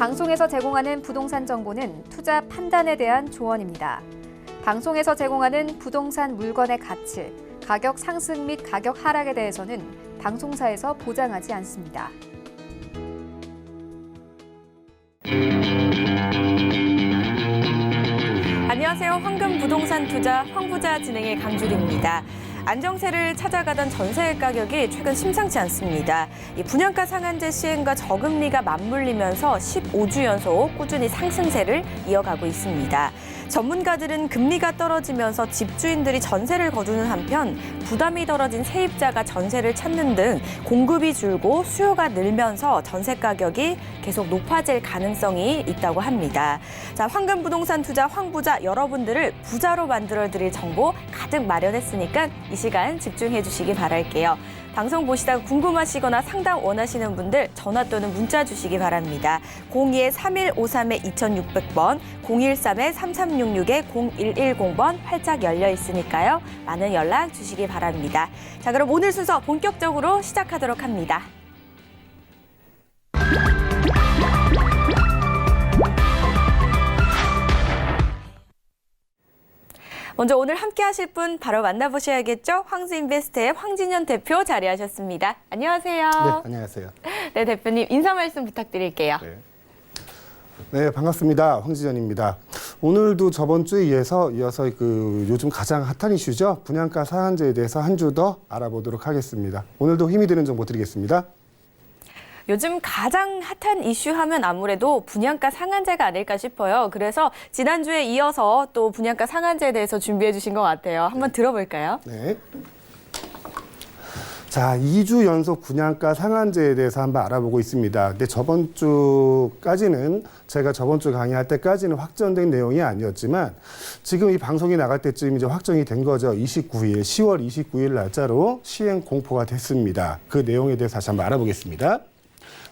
방송에서 제공하는 부동산 정보는 투자 판단에 대한 조언입니다. 방송에서 제공하는 부동산 물건의 가치, 가격 상승 및 가격 하락에 대해서는 방송사에서 보장하지 않습니다. 안녕하세요. 황금 부동산 투자 황부자 진행의 강주리입니다. 안정세를 찾아가던 전세 가격이 최근 심상치 않습니다. 이 분양가 상한제 시행과 저금리가 맞물리면서 15주 연속 꾸준히 상승세를 이어가고 있습니다. 전문가들은 금리가 떨어지면서 집주인들이 전세를 거두는 한편 부담이 떨어진 세입자가 전세를 찾는 등 공급이 줄고 수요가 늘면서 전세 가격이 계속 높아질 가능성이 있다고 합니다. 자, 황금 부동산 투자 황부자 여러분들을 부자로 만들어드릴 정보 가득 마련했으니까 이 시간 집중해 주시기 바랄게요. 방송 보시다가 궁금하시거나 상담 원하시는 분들 전화 또는 문자 주시기 바랍니다. 02-3153-2600번, 013-3366-0110번 활짝 열려 있으니까요. 많은 연락 주시기 바랍니다. 자, 그럼 오늘 순서 본격적으로 시작하도록 합니다. 먼저 오늘 함께 하실 분 바로 만나보셔야겠죠? 황즈인베스트의 황진현 대표 자리하셨습니다. 안녕하세요. 네, 안녕하세요. 네, 대표님 인사 말씀 부탁드릴게요. 네, 반갑습니다. 황진현입니다. 오늘도 저번 주에 이어서 요즘 가장 핫한 이슈죠. 분양가 상한제에 대해서 한 주 더 알아보도록 하겠습니다. 오늘도 힘이 되는 정보 드리겠습니다. 요즘 가장 핫한 이슈 하면 아무래도 분양가 상한제가 아닐까 싶어요. 그래서 지난주에 이어서 또 분양가 상한제에 대해서 준비해 주신 것 같아요. 한번 들어볼까요? 네. 자, 2주 연속 분양가 상한제에 대해서 한번 알아보고 있습니다. 근데 저번 주까지는 제가 저번 주 강의할 때까지는 확정된 내용이 아니었지만 지금 이 방송이 나갈 때쯤 이제 확정이 된 거죠. 29일, 10월 29일 날짜로 시행 공포가 됐습니다. 그 내용에 대해서 다시 한번 알아보겠습니다.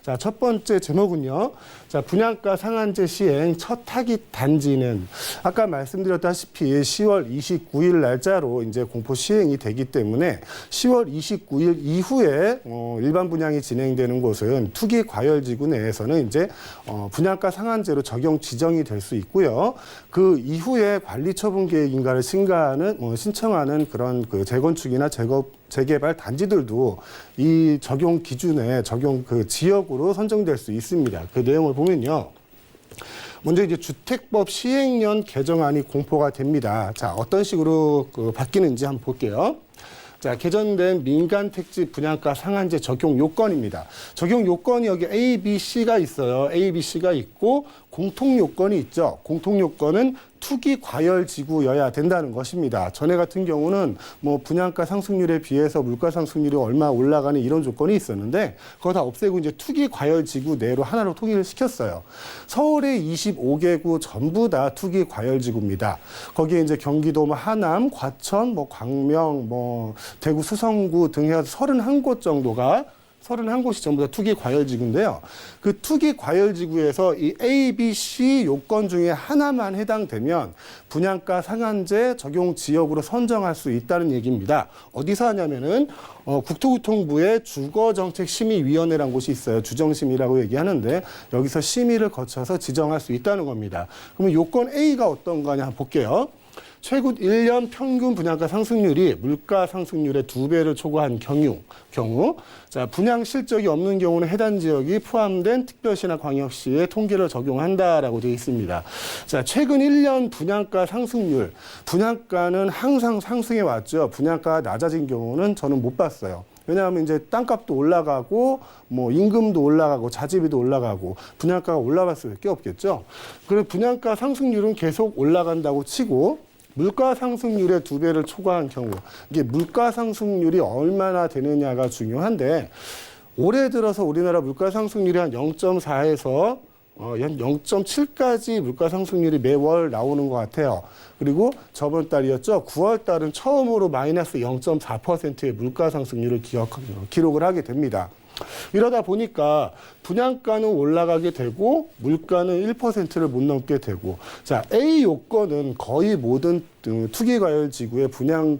자, 첫 번째 제목은요. 자, 분양가 상한제 시행 첫 타깃 단지는 아까 말씀드렸다시피 10월 29일 날짜로 이제 공포 시행이 되기 때문에 10월 29일 이후에 일반 분양이 진행되는 곳은 투기 과열지구 내에서는 이제 분양가 상한제로 적용 지정이 될 수 있고요. 그 이후에 관리처분 계획인가를 신청하는 그런 그 재건축이나 재개발 단지들도 이 적용 기준에 적용 그 지역으로 선정될 수 있습니다. 그 내용을 보면요. 먼저 이제 주택법 시행령 개정안이 공포가 됩니다. 자, 어떤 식으로 바뀌는지 한번 볼게요. 자, 개정된 민간 택지 분양가 상한제 적용 요건입니다. 적용 요건이 여기 A, B, C가 있어요. A, B, C가 있고 공통 요건이 있죠. 공통 요건은 투기 과열 지구여야 된다는 것입니다. 전에 같은 경우는 뭐 분양가 상승률에 비해서 물가 상승률이 얼마 올라가는 이런 조건이 있었는데 그거 다 없애고 이제 투기 과열 지구 내로 하나로 통일을 시켰어요. 서울의 25개구 전부 다 투기 과열 지구입니다. 거기에 이제 경기도 하남, 과천, 광명, 대구 수성구 등 해서 31곳 정도가 31곳이 전부 다 투기 과열지구인데요. 그 투기 과열지구에서 이 A, B, C 요건 중에 하나만 해당되면 분양가 상한제 적용 지역으로 선정할 수 있다는 얘기입니다. 어디서 하냐면은 국토교통부의 주거정책심의위원회라는 곳이 있어요. 주정심의라고 얘기하는데 여기서 심의를 거쳐서 지정할 수 있다는 겁니다. 그러면 요건 A가 어떤 거냐 한번 볼게요. 최근 1년 평균 분양가 상승률이 물가 상승률의 2배를 초과한 경우, 자, 분양 실적이 없는 경우는 해당 지역이 포함된 특별시나 광역시에 통계를 적용한다라고 되어 있습니다. 자, 최근 1년 분양가 상승률, 분양가는 항상 상승해 왔죠. 분양가가 낮아진 경우는 저는 못 봤어요. 왜냐하면 이제 땅값도 올라가고 임금도 올라가고 자재비도 올라가고 분양가가 올라갈 수밖에 없겠죠. 그래서 분양가 상승률은 계속 올라간다고 치고 물가 상승률의 2배를 초과한 경우, 이게 물가 상승률이 얼마나 되느냐가 중요한데 올해 들어서 우리나라 물가 상승률이 한 0.4에서 한 0.7까지 물가 상승률이 매월 나오는 것 같아요. 그리고 저번 달이었죠. 9월 달은 처음으로 마이너스 0.4%의 물가 상승률을 기록을 하게 됩니다. 이러다 보니까 분양가는 올라가게 되고 물가는 1%를 못 넘게 되고, 자, A 요건은 거의 모든 투기과열 지구에 분양하는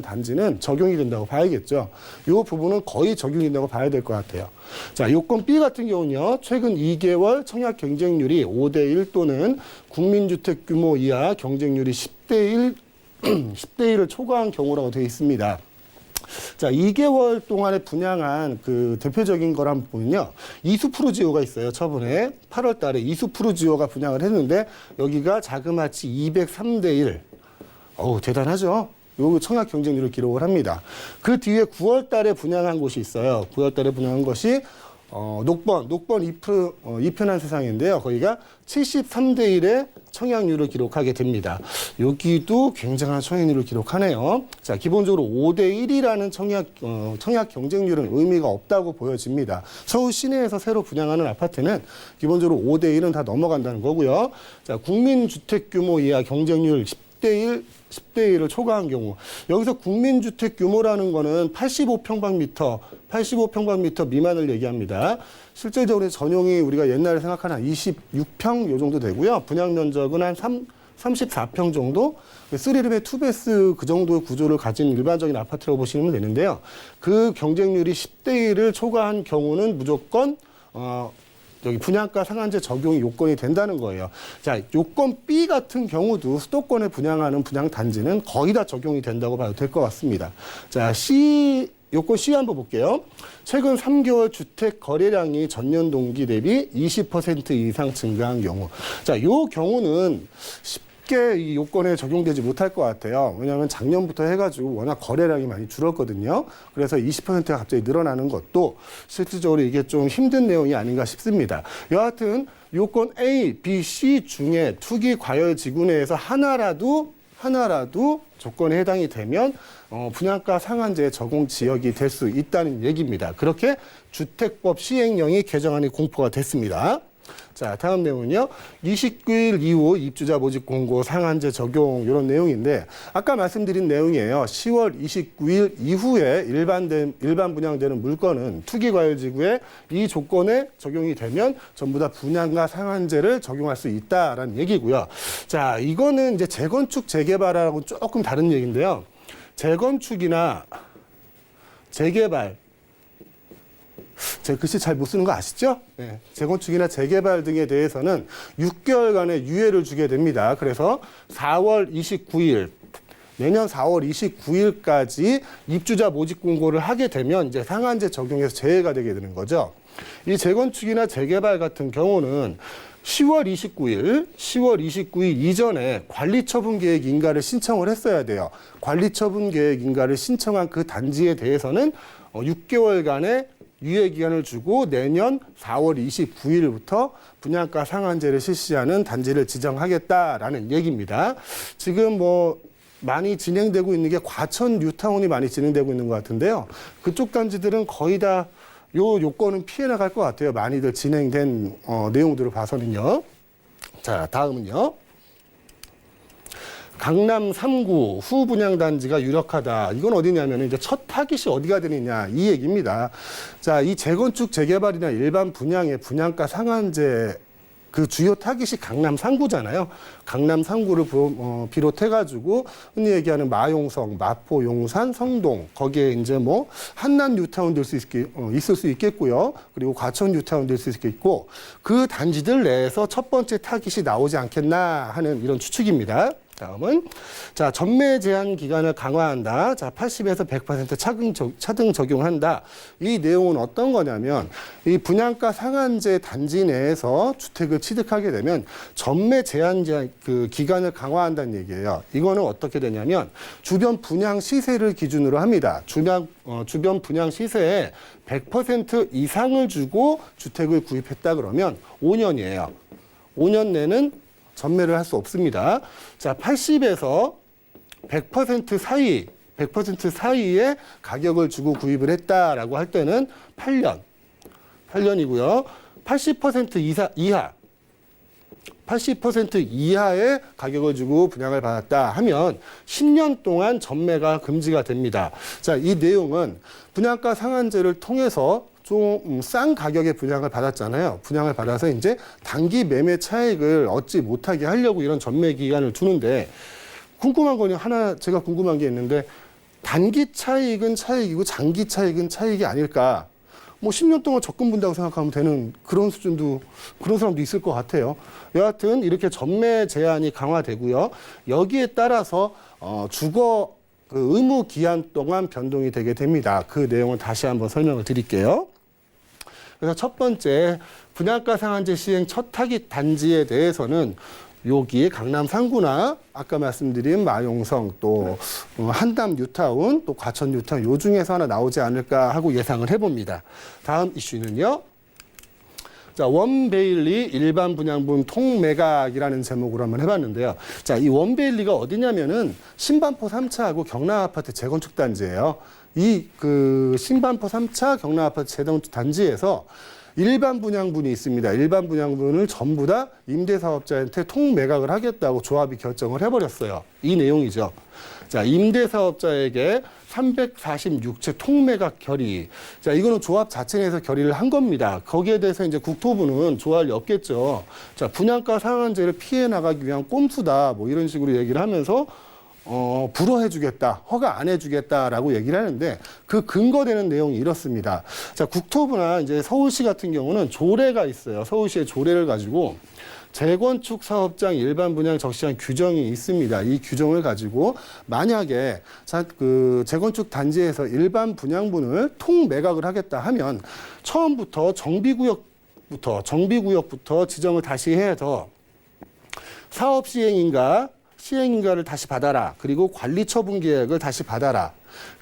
단지는 적용이 된다고 봐야겠죠. 이 부분은 거의 적용이 된다고 봐야 될 것 같아요. 자, 요건 B 같은 경우는요, 최근 2개월 청약 경쟁률이 5대1 또는 국민주택 규모 이하 경쟁률이 10대1, 10대1을 초과한 경우라고 되어 있습니다. 자, 2개월 동안에 분양한 그 대표적인 걸 한번 보면요. 이수푸르지오가 있어요. 저번에 8월 달에 이수푸르지오가 분양을 했는데 여기가 자그마치 203대1. 어우, 대단하죠? 요 청약 경쟁률을 기록을 합니다. 그 뒤에 9월 달에 분양한 곳이 있어요. 9월 달에 분양한 것이 녹번 이편한 세상인데요. 거기가 73대1의 청약률을 기록하게 됩니다. 여기도 굉장한 청약률을 기록하네요. 자, 기본적으로 5대1이라는 청약 경쟁률은 의미가 없다고 보여집니다. 서울 시내에서 새로 분양하는 아파트는 기본적으로 5대1은 다 넘어간다는 거고요. 자, 국민주택 규모 이하 경쟁률 10대1을 초과한 경우, 여기서 국민주택 규모라는 거는 85평방미터 미만을 얘기합니다. 실제적으로 전용이 우리가 옛날에 생각하는 한 26평 요 정도 되고요. 분양 면적은 한 34평 정도, 3룸에 2베스 그 정도의 구조를 가진 일반적인 아파트라고 보시면 되는데요. 그 경쟁률이 10대1을 초과한 경우는 무조건 여기 분양가 상한제 적용이 요건이 된다는 거예요. 자, 요건 B 같은 경우도 수도권에 분양하는 분양 단지는 거의 다 적용이 된다고 봐도 될 것 같습니다. 자, 요건 C 한번 볼게요. 최근 3개월 주택 거래량이 전년 동기 대비 20% 이상 증가한 경우. 자, 요 경우는 쉽게 이 요건에 적용되지 못할 것 같아요. 왜냐하면 작년부터 해가지고 워낙 거래량이 많이 줄었거든요. 그래서 20%가 갑자기 늘어나는 것도 실질적으로 이게 좀 힘든 내용이 아닌가 싶습니다. 여하튼 요건 A, B, C 중에 투기 과열 지구 내에서 하나라도 조건에 해당이 되면 분양가 상한제 적용 지역이 될 수 있다는 얘기입니다. 그렇게 주택법 시행령이 개정안이 공포가 됐습니다. 자, 다음 내용은요. 29일 이후 입주자 모집 공고 상한제 적용 이런 내용인데 아까 말씀드린 내용이에요. 10월 29일 이후에 일반 분양되는 물건은 투기과열지구에 이 조건에 적용이 되면 전부 다 분양가 상한제를 적용할 수 있다라는 얘기고요. 자, 이거는 이제 재건축 재개발하고 조금 다른 얘기인데요. 재건축이나 재개발, 제가 글씨 잘 못 쓰는 거 아시죠? 네. 재건축이나 재개발 등에 대해서는 6개월간의 유예를 주게 됩니다. 그래서 내년 4월 29일까지 입주자 모집 공고를 하게 되면 이제 상한제 적용해서 제외가 되게 되는 거죠. 이 재건축이나 재개발 같은 경우는 10월 29일 이전에 관리처분계획 인가를 신청을 했어야 돼요. 관리처분계획 인가를 신청한 그 단지에 대해서는 6개월간의 유예 기간을 주고 내년 4월 29일부터 분양가 상한제를 실시하는 단지를 지정하겠다라는 얘기입니다. 지금 많이 진행되고 있는 게 과천 뉴타운이 많이 진행되고 있는 것 같은데요. 그쪽 단지들은 거의 다 요건은 피해 나갈 것 같아요. 많이들 진행된 내용들을 봐서는요. 자, 다음은요. 강남 3구 후분양 단지가 유력하다. 이건 어디냐면 이제 첫 타깃이 어디가 되느냐 이 얘기입니다. 자, 이 재건축 재개발이나 일반 분양의 분양가 상한제 그 주요 타깃이 강남 3구잖아요. 강남 3구를 비롯해가지고 흔히 얘기하는 마용성, 마포, 용산, 성동 거기에 이제 한남 뉴타운 있을 수 있겠고요. 그리고 과천 뉴타운 될 수 있겠고 그 단지들 내에서 첫 번째 타깃이 나오지 않겠나 하는 이런 추측입니다. 다음은 자, 전매 제한 기간을 강화한다. 자, 80에서 100% 차등 적용한다. 이 내용은 어떤 거냐면 이 분양가 상한제 단지 내에서 주택을 취득하게 되면 전매 제한 그 기간을 강화한다는 얘기예요. 이거는 어떻게 되냐면 주변 분양 시세를 기준으로 합니다. 주변 분양 시세에 100% 이상을 주고 주택을 구입했다 그러면 5년이에요. 5년 내는 전매를 할 수 없습니다. 자, 80에서 100% 사이에 가격을 주고 구입을 했다라고 할 때는 8년이고요. 80% 이하 80% 이하의 가격을 주고 분양을 받았다 하면 10년 동안 전매가 금지가 됩니다. 자, 이 내용은 분양가 상한제를 통해서 좀 싼 가격에 분양을 받았잖아요. 분양을 받아서 이제 단기 매매 차익을 얻지 못하게 하려고 이런 전매 기간을 두는데, 궁금한 거는 하나, 제가 궁금한 게 있는데, 단기 차익은 차익이고 장기 차익은 차익이 아닐까? 뭐 10년 동안 적금 분다고 생각하면 되는 그런 수준도, 그런 사람도 있을 것 같아요. 여하튼 이렇게 전매 제한이 강화되고요. 여기에 따라서 주거 그 의무 기한 동안 변동이 되게 됩니다. 그 내용을 다시 한번 설명을 드릴게요. 그래서 첫 번째, 분양가 상한제 시행 첫 타깃 단지에 대해서는 여기에 강남 상구나 아까 말씀드린 마용성, 또 한담 뉴타운, 또 과천 뉴타운, 요 중에서 하나 나오지 않을까 하고 예상을 해봅니다. 다음 이슈는요. 자, 원베일리 일반 분양분 통매각이라는 제목으로 한번 해봤는데요. 자, 이 원베일리가 어디냐면은 신반포 3차하고 경남 아파트 재건축 단지예요. 이 그 신반포 3차 경남 아파트 재건축 단지에서 일반 분양분이 있습니다. 일반 분양분을 전부 다 임대사업자한테 통매각을 하겠다고 조합이 결정을 해버렸어요. 이 내용이죠. 자, 임대사업자에게 346채 통매각 결의. 자, 이거는 조합 자체 내에서 결의를 한 겁니다. 거기에 대해서 이제 국토부는 좋아할 리 없겠죠. 자, 분양가 상한제를 피해 나가기 위한 꼼수다. 뭐 이런 식으로 얘기를 하면서 불허해주겠다, 허가 안 해주겠다라고 얘기를 하는데, 그 근거되는 내용이 이렇습니다. 자, 국토부나 이제 서울시 같은 경우는 조례가 있어요. 서울시의 조례를 가지고 재건축 사업장 일반 분양 적시한 규정이 있습니다. 이 규정을 가지고 만약에 그 재건축 단지에서 일반 분양분을 통매각을 하겠다 하면 처음부터 정비구역부터 지정을 다시 해서 사업 시행인가를 다시 받아라. 그리고 관리 처분 계획을 다시 받아라.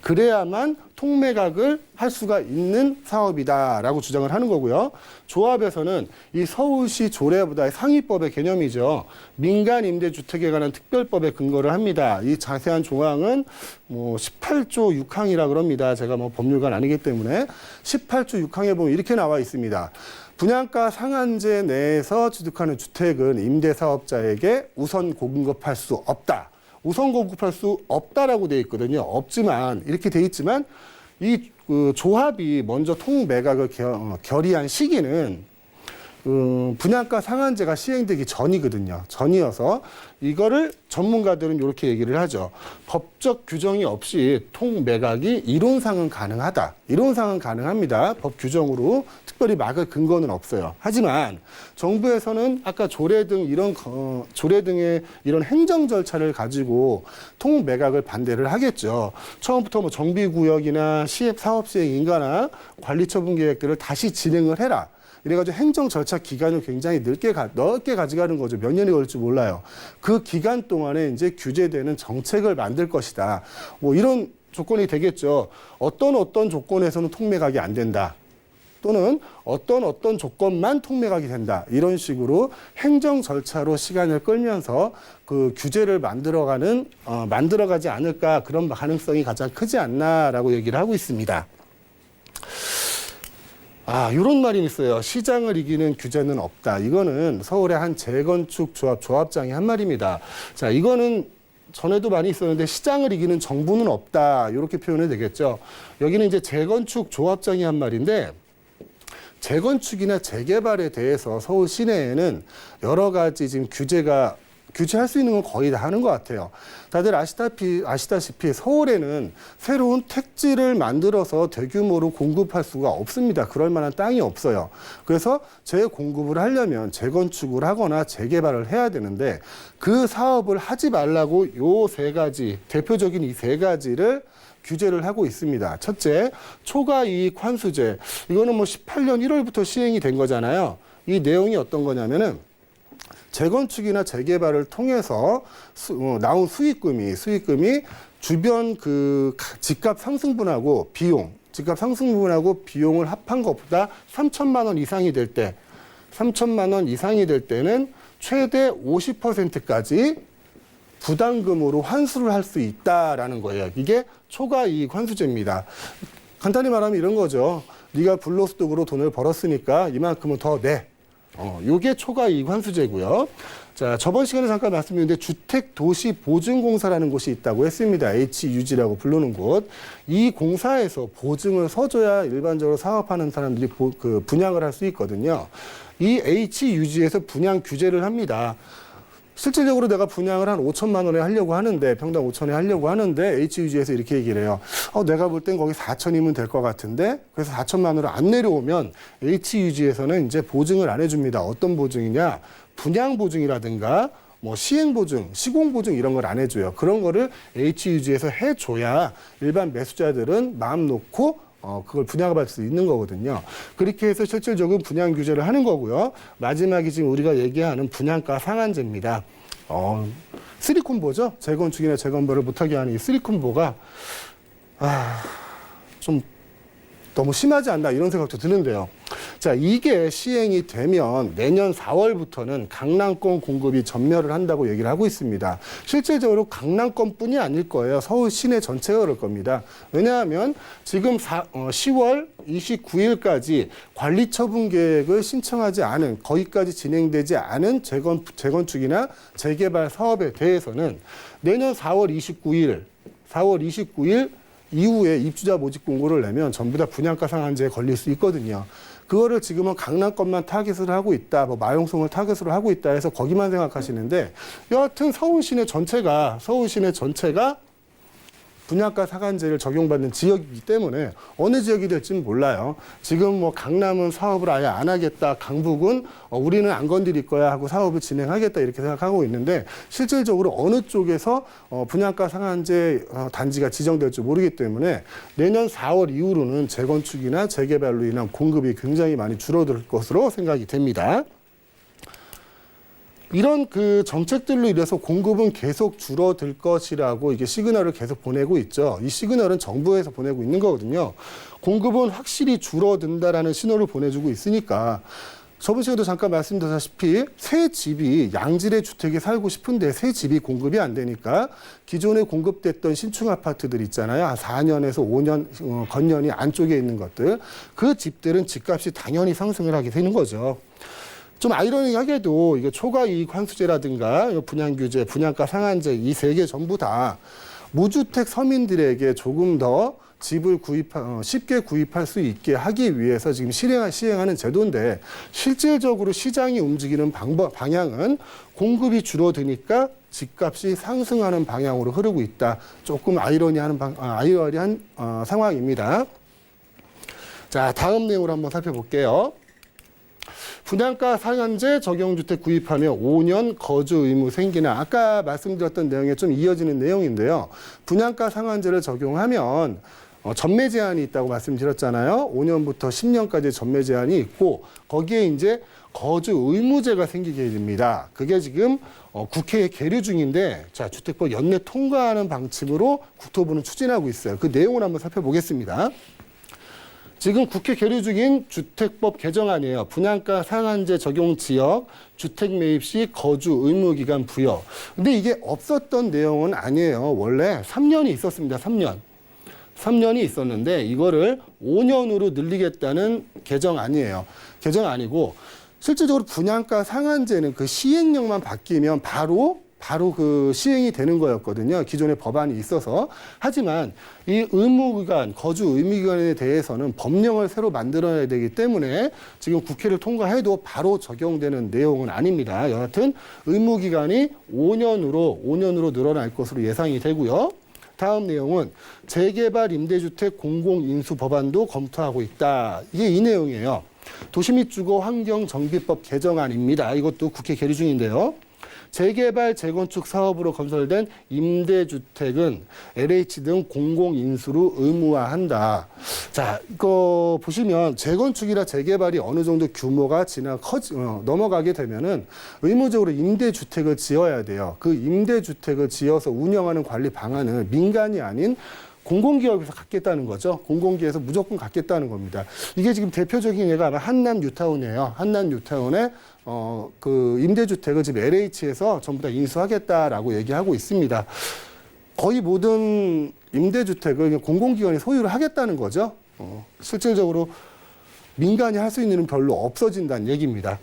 그래야만 통매각을 할 수가 있는 사업이다라고 주장을 하는 거고요. 조합에서는 이 서울시 조례보다 상위법의 개념이죠. 민간임대주택에 관한 특별법에 근거를 합니다. 이 자세한 조항은 뭐 18조 6항이라 그럽니다. 제가 뭐 법률가는 아니기 때문에 18조 6항에 보면 이렇게 나와 있습니다. 분양가 상한제 내에서 취득하는 주택은 임대사업자에게 우선 공급할 수 없다. 우선 공급할 수 없다라고 돼 있거든요. 없지만, 이렇게 돼 있지만 이 조합이 먼저 통매각을 결의한 시기는 분양가 상한제가 시행되기 전이거든요. 전이어서 이거를 전문가들은 이렇게 얘기를 하죠. 법적 규정이 없이 통매각이 이론상은 가능하다. 이론상은 가능합니다. 법 규정으로 특별히 막을 근거는 없어요. 하지만 정부에서는 아까 조례 등의 이런 행정 절차를 가지고 통매각을 반대를 하겠죠. 처음부터 뭐 정비구역이나 사업 시행 인가나 관리처분 계획들을 다시 진행을 해라. 이래가지고 행정 절차 기간을 굉장히 넓게 가져가는 거죠. 몇 년이 걸릴지 몰라요. 그 기간 동안에 이제 규제되는 정책을 만들 것이다. 뭐 이런 조건이 되겠죠. 어떤 조건에서는 통매각이 안 된다. 또는 어떤 조건만 통매각이 된다. 이런 식으로 행정 절차로 시간을 끌면서 그 규제를 만들어가지 않을까, 그런 가능성이 가장 크지 않나라고 얘기를 하고 있습니다. 이런 말이 있어요. 시장을 이기는 규제는 없다. 이거는 서울의 한 재건축 조합장이 한 말입니다. 자, 이거는 전에도 많이 있었는데 시장을 이기는 정부는 없다. 이렇게 표현이 되겠죠. 여기는 이제 재건축 조합장이 한 말인데, 재건축이나 재개발에 대해서 서울 시내에는 여러 가지 지금 규제할 수 있는 건 거의 다 하는 것 같아요. 다들 아시다시피 서울에는 새로운 택지를 만들어서 대규모로 공급할 수가 없습니다. 그럴 만한 땅이 없어요. 그래서 재공급을 하려면 재건축을 하거나 재개발을 해야 되는데, 그 사업을 하지 말라고 요 세 가지, 대표적인 이 세 가지를 규제를 하고 있습니다. 첫째, 초과이익 환수제. 이거는 뭐 18년 1월부터 시행이 된 거잖아요. 이 내용이 어떤 거냐면은 재건축이나 재개발을 통해서 나온 수익금이 주변 그 집값 상승분하고 비용을 합한 것보다 3천만 원 이상이 될 때는 최대 50%까지 부담금으로 환수를 할 수 있다라는 거예요. 이게 초과이익 환수제입니다. 간단히 말하면 이런 거죠. 네가 불로소득으로 돈을 벌었으니까 이만큼은 더 내. 요게 초과이익 환수제고요. 자, 저번 시간에 잠깐 말씀드렸는데 주택도시보증공사라는 곳이 있다고 했습니다. HUG라고 부르는 곳. 이 공사에서 보증을 서줘야 일반적으로 사업하는 사람들이 분양을 할 수 있거든요. 이 HUG에서 분양 규제를 합니다. 실질적으로 내가 분양을 한 5천만 원에 하려고 하는데, 평당 5천에 하려고 하는데 HUG에서 이렇게 얘기를 해요. 내가 볼 땐 거기 4천이면 될 것 같은데, 그래서 4천만 원으로 안 내려오면 HUG에서는 이제 보증을 안 해줍니다. 어떤 보증이냐? 분양 보증이라든가 뭐 시행 보증, 시공 보증 이런 걸 안 해줘요. 그런 거를 HUG에서 해줘야 일반 매수자들은 마음 놓고 그걸 분양을 받을 수 있는 거거든요. 그렇게 해서 실질적으로 분양 규제를 하는 거고요. 마지막이 지금 우리가 얘기하는 분양가 상한제입니다. 쓰리콤보죠. 재건축이나 재건보를 못하게 하는 이 쓰리콤보가 좀 너무 심하지 않나 이런 생각도 드는데요. 자, 이게 시행이 되면 내년 4월부터는 강남권 공급이 전멸을 한다고 얘기를 하고 있습니다. 실질적으로 강남권뿐이 아닐 거예요. 서울 시내 전체가 그럴 겁니다. 왜냐하면 지금 10월 29일까지 관리처분 계획을 신청하지 않은, 거기까지 진행되지 않은 재건축이나 재개발 사업에 대해서는 내년 4월 29일 이후에 입주자 모집 공고를 내면 전부 다 분양가 상한제에 걸릴 수 있거든요. 그거를 지금은 강남권만 타깃을 하고 있다, 뭐 마용성을 타깃으로 하고 있다 해서 거기만 생각하시는데, 여하튼 서울 시내 전체가 분양가 상한제를 적용받는 지역이기 때문에 어느 지역이 될지는 몰라요. 지금 뭐 강남은 사업을 아예 안 하겠다, 강북은 우리는 안 건드릴 거야 하고 사업을 진행하겠다 이렇게 생각하고 있는데, 실질적으로 어느 쪽에서 분양가 상한제 단지가 지정될지 모르기 때문에 내년 4월 이후로는 재건축이나 재개발로 인한 공급이 굉장히 많이 줄어들 것으로 생각이 됩니다. 이런 정책들로 인해서 공급은 계속 줄어들 것이라고 이게 시그널을 계속 보내고 있죠. 이 시그널은 정부에서 보내고 있는 거거든요. 공급은 확실히 줄어든다라는 신호를 보내주고 있으니까, 저번 시간에도 잠깐 말씀드렸다시피 새 집이, 양질의 주택에 살고 싶은데 새 집이 공급이 안 되니까 기존에 공급됐던 신축 아파트들 있잖아요. 한 4년에서 5년 건년이 안쪽에 있는 것들, 그 집들은 집값이 당연히 상승을 하게 되는 거죠. 좀 아이러니하게도 이게 초과이익 환수제라든가 분양 규제, 분양가 상한제 이 세 개 전부 다 무주택 서민들에게 조금 더 집을 쉽게 구입할 수 있게 하기 위해서 지금 시행하는 제도인데, 실질적으로 시장이 움직이는 방향은 공급이 줄어드니까 집값이 상승하는 방향으로 흐르고 있다. 조금 아이러니한 상황입니다. 자, 다음 내용을 한번 살펴볼게요. 분양가 상한제 적용주택 구입하며 5년 거주 의무 생기나, 아까 말씀드렸던 내용에 좀 이어지는 내용인데요. 분양가 상한제를 적용하면 전매 제한이 있다고 말씀드렸잖아요. 5년부터 10년까지 전매 제한이 있고, 거기에 이제 거주 의무제가 생기게 됩니다. 그게 지금 국회에 계류 중인데, 자, 주택법 연내 통과하는 방침으로 국토부는 추진하고 있어요. 그 내용을 한번 살펴보겠습니다. 지금 국회 계류 중인 주택법 개정안이에요. 분양가 상한제 적용 지역, 주택 매입 시 거주 의무 기간 부여. 근데 이게 없었던 내용은 아니에요. 원래 3년이 있었습니다. 3년이 있었는데 이거를 5년으로 늘리겠다는 개정안이에요. 개정안이고, 실질적으로 분양가 상한제는 그 시행령만 바뀌면 바로 그 시행이 되는 거였거든요. 기존에 법안이 있어서. 하지만 이 의무기간, 거주 의무기간에 대해서는 법령을 새로 만들어야 되기 때문에 지금 국회를 통과해도 바로 적용되는 내용은 아닙니다. 여하튼 의무기간이 5년으로 늘어날 것으로 예상이 되고요. 다음 내용은 재개발 임대주택 공공인수 법안도 검토하고 있다. 이게 이 내용이에요. 도시 및 주거 환경 정비법 개정안입니다. 이것도 국회 계류 중인데요. 재개발, 재건축 사업으로 건설된 임대주택은 LH 등 공공인수로 의무화한다. 자, 이거 보시면 재건축이나 재개발이 어느 정도 규모가 넘어가게 되면은 의무적으로 임대주택을 지어야 돼요. 그 임대주택을 지어서 운영하는 관리 방안을 민간이 아닌 공공기업에서 갖겠다는 거죠. 공공기업에서 무조건 갖겠다는 겁니다. 이게 지금 대표적인 예가 아마 한남 뉴타운이에요. 한남 뉴타운에 그 임대주택을 지금 LH에서 전부 다 인수하겠다라고 얘기하고 있습니다. 거의 모든 임대주택을 공공기관이 소유를 하겠다는 거죠. 실질적으로 민간이 할 수 있는 일은 별로 없어진다는 얘기입니다.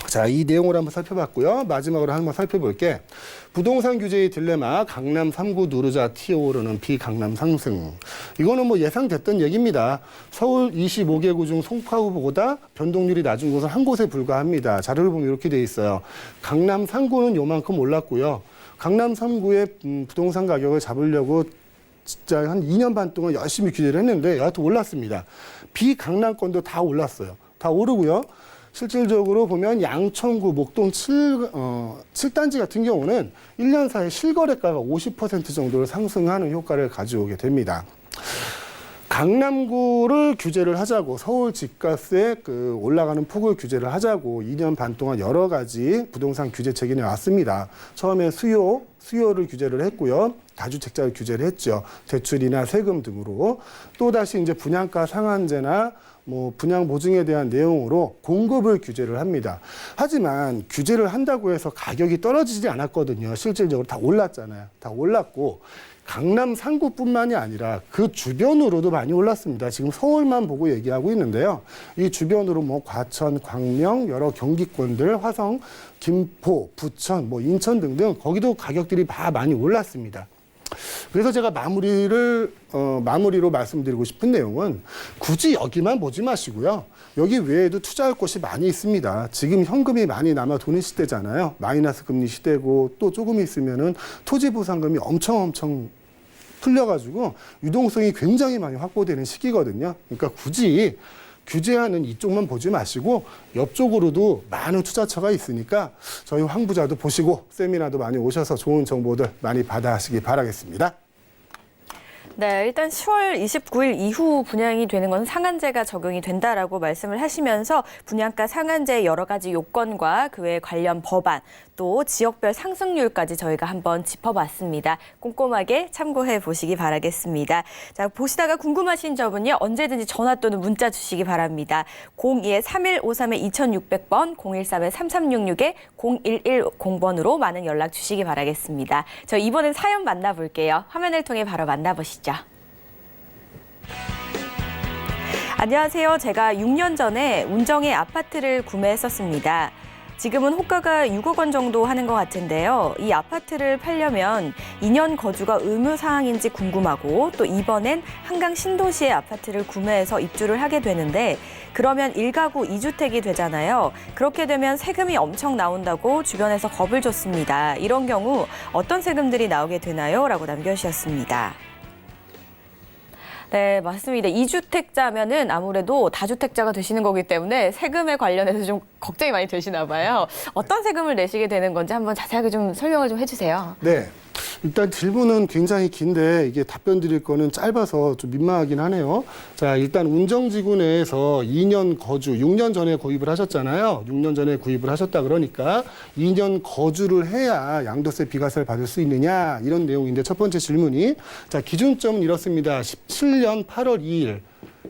자, 이 내용을 한번 살펴봤고요. 마지막으로 한번 살펴볼게. 부동산 규제의 딜레마, 강남 3구 누르자 튀어오르는 비강남 상승. 이거는 뭐 예상됐던 얘기입니다. 서울 25개 구 중 송파구보다 변동률이 낮은 곳은 한 곳에 불과합니다. 자료를 보면 이렇게 돼 있어요. 강남 3구는 요만큼 올랐고요. 강남 3구의 부동산 가격을 잡으려고 진짜 한 2년 반 동안 열심히 규제를 했는데 여하튼 올랐습니다. 비강남권도 다 올랐어요. 다 오르고요. 실질적으로 보면 양천구, 목동 7단지 같은 경우는 1년 사이 실거래가가 50% 정도를 상승하는 효과를 가져오게 됩니다. 강남구를 규제를 하자고, 서울 집값의 그 올라가는 폭을 규제를 하자고 2년 반 동안 여러 가지 부동산 규제책이 나왔습니다. 처음에 수요를 규제를 했고요. 다주택자를 규제를 했죠. 대출이나 세금 등으로. 또다시 이제 분양가 상한제나 뭐 분양 보증에 대한 내용으로 공급을 규제를 합니다. 하지만 규제를 한다고 해서 가격이 떨어지지 않았거든요. 실질적으로 다 올랐잖아요. 다 올랐고 강남 3구뿐만이 아니라 그 주변으로도 많이 올랐습니다. 지금 서울만 보고 얘기하고 있는데요. 이 주변으로 뭐 과천, 광명, 여러 경기권들, 화성, 김포, 부천, 뭐 인천 등등 거기도 가격들이 다 많이 올랐습니다. 그래서 제가 마무리로 말씀드리고 싶은 내용은 굳이 여기만 보지 마시고요. 여기 외에도 투자할 곳이 많이 있습니다. 지금 현금이 많이 남아 도는 시대잖아요. 마이너스 금리 시대고 또 조금 있으면은 토지 보상금이 엄청 풀려가지고 유동성이 굉장히 많이 확보되는 시기거든요. 그러니까 굳이 규제하는 이쪽만 보지 마시고 옆쪽으로도 많은 투자처가 있으니까 저희 황 부자도 보시고 세미나도 많이 오셔서 좋은 정보들 많이 받아가시기 바라겠습니다. 네, 일단 10월 29일 이후 분양이 되는 건 상한제가 적용이 된다라고 말씀을 하시면서 분양가 상한제 여러 가지 요건과 그 외 관련 법안 또 지역별 상승률까지 저희가 한번 짚어봤습니다. 꼼꼼하게 참고해 보시기 바라겠습니다. 자, 보시다가 궁금하신 점은요. 언제든지 전화 또는 문자 주시기 바랍니다. 02-3153-2600번, 013-3366-0110번으로 많은 연락 주시기 바라겠습니다. 저 이번엔 사연 만나볼게요. 화면을 통해 바로 만나보시죠. 안녕하세요. 제가 6년 전에 운정에 아파트를 구매했었습니다. 지금은 호가가 6억 원 정도 하는 것 같은데요. 이 아파트를 팔려면 2년 거주가 의무 사항인지 궁금하고 또 이번엔 한강 신도시의 아파트를 구매해서 입주를 하게 되는데 그러면 1가구 2주택이 되잖아요. 그렇게 되면 세금이 엄청 나온다고 주변에서 겁을 줬습니다. 이런 경우 어떤 세금들이 나오게 되나요? 라고 남겨주셨습니다. 네, 맞습니다. 2주택자면은 아무래도 다주택자가 되시는 거기 때문에 세금에 관련해서 좀 걱정이 많이 되시나 봐요. 어떤 세금을 내시게 되는 건지 한번 자세하게 좀 설명을 좀 해주세요. 네. 일단 질문은 굉장히 긴데 이게 답변 드릴 거는 짧아서 좀 민망하긴 하네요. 자, 일단 운정지구 내에서 2년 거주, 6년 전에 구입을 하셨잖아요. 6년 전에 구입을 하셨다 그러니까 2년 거주를 해야 양도세 비과세를 받을 수 있느냐 이런 내용인데 첫 번째 질문이 자, 기준점은 이렇습니다. 17년 8월 2일,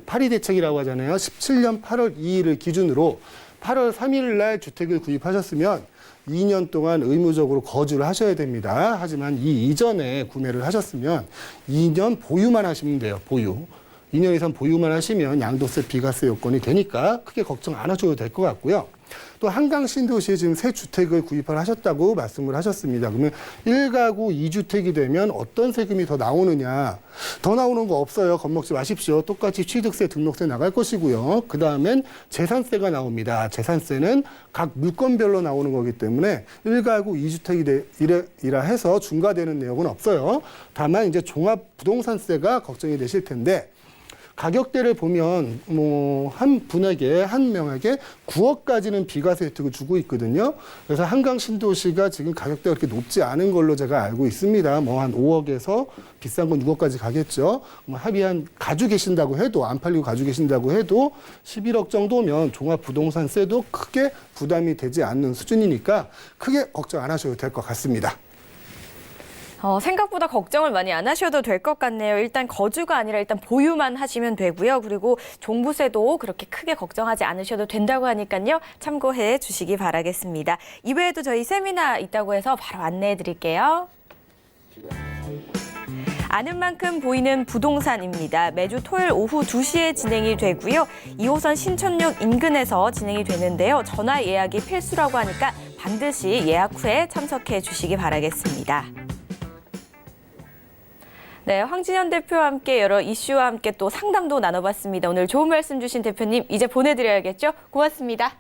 파리 대책이라고 하잖아요. 17년 8월 2일을 기준으로 8월 3일 날 주택을 구입하셨으면 2년 동안 의무적으로 거주를 하셔야 됩니다. 하지만 이 이전에 구매를 하셨으면 2년 보유만 하시면 돼요. 보유. 2년 이상 보유만 하시면 양도세 비과세 요건이 되니까 크게 걱정 안 하셔도 될 것 같고요. 또 한강 신도시에 지금 새 주택을 구입을 하셨다고 말씀을 하셨습니다. 그러면 1가구 2주택이 되면 어떤 세금이 더 나오느냐. 더 나오는 거 없어요. 겁먹지 마십시오. 똑같이 취득세, 등록세 나갈 것이고요. 그다음엔 재산세가 나옵니다. 재산세는 각 물건별로 나오는 거기 때문에 1가구 2주택이라 해서 중과되는 내용은 없어요. 다만 이제 종합부동산세가 걱정이 되실 텐데 가격대를 보면 뭐 한 분에게 한 명에게 9억까지는 비과세 혜택을 주고 있거든요. 그래서 한강 신도시가 지금 가격대가 그렇게 높지 않은 걸로 제가 알고 있습니다. 뭐 한 5억에서 비싼 건 6억까지 가겠죠. 뭐 합의한 가지고 계신다고 해도 안 팔리고 가지고 계신다고 해도 11억 정도면 종합부동산세도 크게 부담이 되지 않는 수준이니까 크게 걱정 안 하셔도 될 것 같습니다. 생각보다 걱정을 많이 안 하셔도 될 것 같네요. 일단 거주가 아니라 일단 보유만 하시면 되고요. 그리고 종부세도 그렇게 크게 걱정하지 않으셔도 된다고 하니까요. 참고해 주시기 바라겠습니다. 이외에도 저희 세미나 있다고 해서 바로 안내해 드릴게요. 아는 만큼 보이는 부동산입니다. 매주 토요일 오후 2시에 진행이 되고요. 2호선 신천역 인근에서 진행이 되는데요. 전화 예약이 필수라고 하니까 반드시 예약 후에 참석해 주시기 바라겠습니다. 네, 황진현 대표와 함께 여러 이슈와 함께 또 상담도 나눠봤습니다. 오늘 좋은 말씀 주신 대표님 이제 보내드려야겠죠? 고맙습니다.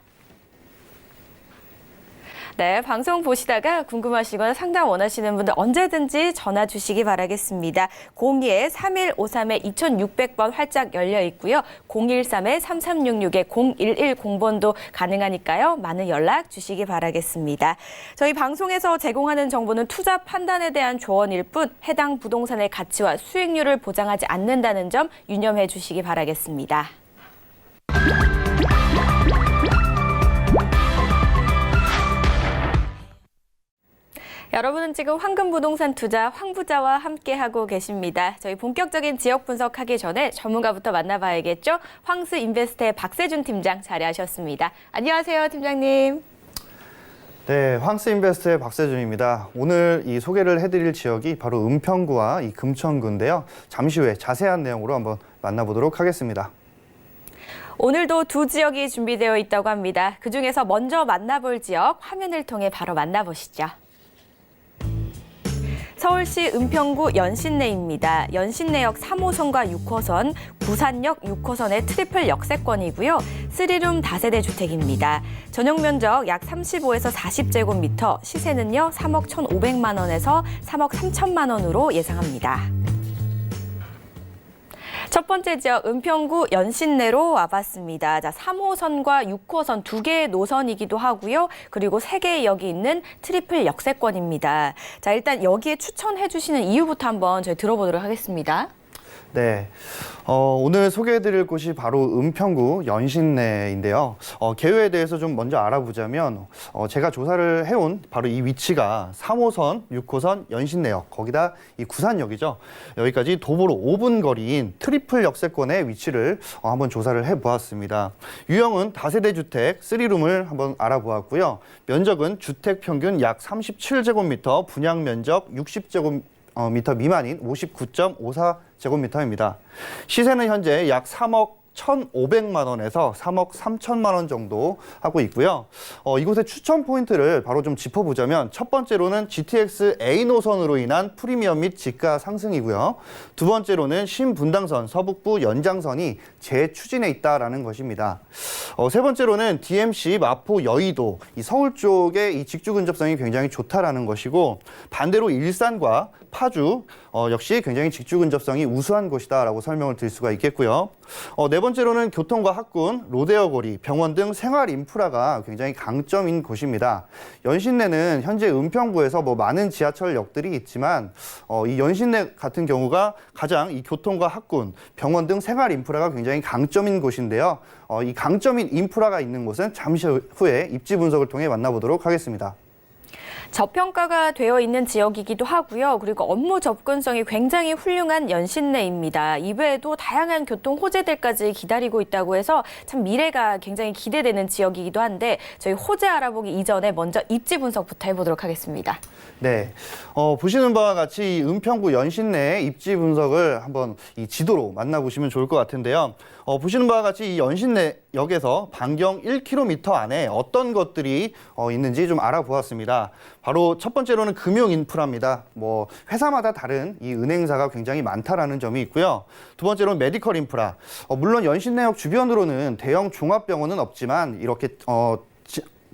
네, 방송 보시다가 궁금하시거나 상담 원하시는 분들 언제든지 전화 주시기 바라겠습니다. 02-3153-2600번 활짝 열려 있고요. 013-3366-0110번도 가능하니까요. 많은 연락 주시기 바라겠습니다. 저희 방송에서 제공하는 정보는 투자 판단에 대한 조언일 뿐 해당 부동산의 가치와 수익률을 보장하지 않는다는 점 유념해 주시기 바라겠습니다. 여러분은 지금 황금부동산 투자 황부자와 함께하고 계십니다. 저희 본격적인 지역 분석하기 전에 전문가부터 만나봐야겠죠? 황스인베스트의 박세준 팀장 자리하셨습니다. 안녕하세요, 팀장님. 네, 황스인베스트의 박세준입니다. 오늘 이 소개를 해드릴 지역이 바로 은평구와 이 금천구인데요. 잠시 후에 자세한 내용으로 한번 만나보도록 하겠습니다. 오늘도 두 지역이 준비되어 있다고 합니다. 그중에서 먼저 만나볼 지역 화면을 통해 바로 만나보시죠. 서울시 은평구 연신내입니다. 연신내역 3호선과 6호선, 부산역 6호선의 트리플 역세권이고요. 3룸 다세대 주택입니다. 전용 면적 약 35에서 40제곱미터, 시세는요 3억 1,500만 원에서 3억 3천만 원으로 예상합니다. 첫 번째 지역 은평구 연신내로 와봤습니다. 자, 3호선과 6호선 두 개의 노선이기도 하고요. 그리고 3개의 역이 있는 트리플 역세권입니다. 자, 일단 여기에 추천해 주시는 이유부터 한번 저희 들어보도록 하겠습니다. 네, 오늘 소개해드릴 곳이 바로 은평구 연신내인데요. 개요에 대해서 좀 먼저 알아보자면 제가 조사를 해온 바로 이 위치가 3호선, 6호선, 연신내역, 거기다 이 구산역이죠. 여기까지 도보로 5분 거리인 트리플 역세권의 위치를 한번 조사를 해보았습니다. 유형은 다세대 주택 3룸을 한번 알아보았고요. 면적은 주택 평균 약 37제곱미터, 분양 면적 60제곱미터 미만인 59.54제곱미터입니다. 시세는 현재 약 3억 1,500만 원에서 3억 3천만 원 정도 하고 있고요. 이곳의 추천 포인트를 바로 좀 짚어보자면 첫 번째로는 GTX A 노선으로 인한 프리미엄 및 지가 상승이고요. 두 번째로는 신분당선 서북부 연장선이 재추진에 있다라는 것입니다. 세 번째로는 DMC, 마포, 여의도, 이 서울 쪽의 이 직주 근접성이 굉장히 좋다라는 것이고 반대로 일산과 파주 역시 굉장히 직주 근접성이 우수한 곳이다라고 설명을 드릴 수가 있겠고요. 네 번째로는 교통과 학군, 로데오 거리, 병원 등 생활 인프라가 굉장히 강점인 곳입니다. 연신내는 현재 은평구에서 많은 지하철역들이 있지만 이 연신내 같은 경우가 가장 이 교통과 학군, 병원 등 생활 인프라가 굉장히 강점인 곳인데요. 이 강점인 인프라가 있는 곳은 잠시 후에 입지 분석을 통해 만나보도록 하겠습니다. 저평가가 되어 있는 지역이기도 하고요. 그리고 업무 접근성이 굉장히 훌륭한 연신내입니다. 이외에도 다양한 교통 호재들까지 기다리고 있다고 해서 참 미래가 굉장히 기대되는 지역이기도 한데 저희 호재 알아보기 이전에 먼저 입지 분석부터 해보도록 하겠습니다. 네, 보시는 바와 같이 이 은평구 연신내의 입지 분석을 한번 이 지도로 만나보시면 좋을 것 같은데요. 보시는 바와 같이 이 연신내역에서 반경 1km 안에 어떤 것들이 있는지 좀 알아보았습니다. 바로 첫 번째로는 금융 인프라입니다. 회사마다 다른 이 은행사가 굉장히 많다라는 점이 있고요. 두 번째로는 메디컬 인프라. 물론 연신내역 주변으로는 대형 종합병원은 없지만 이렇게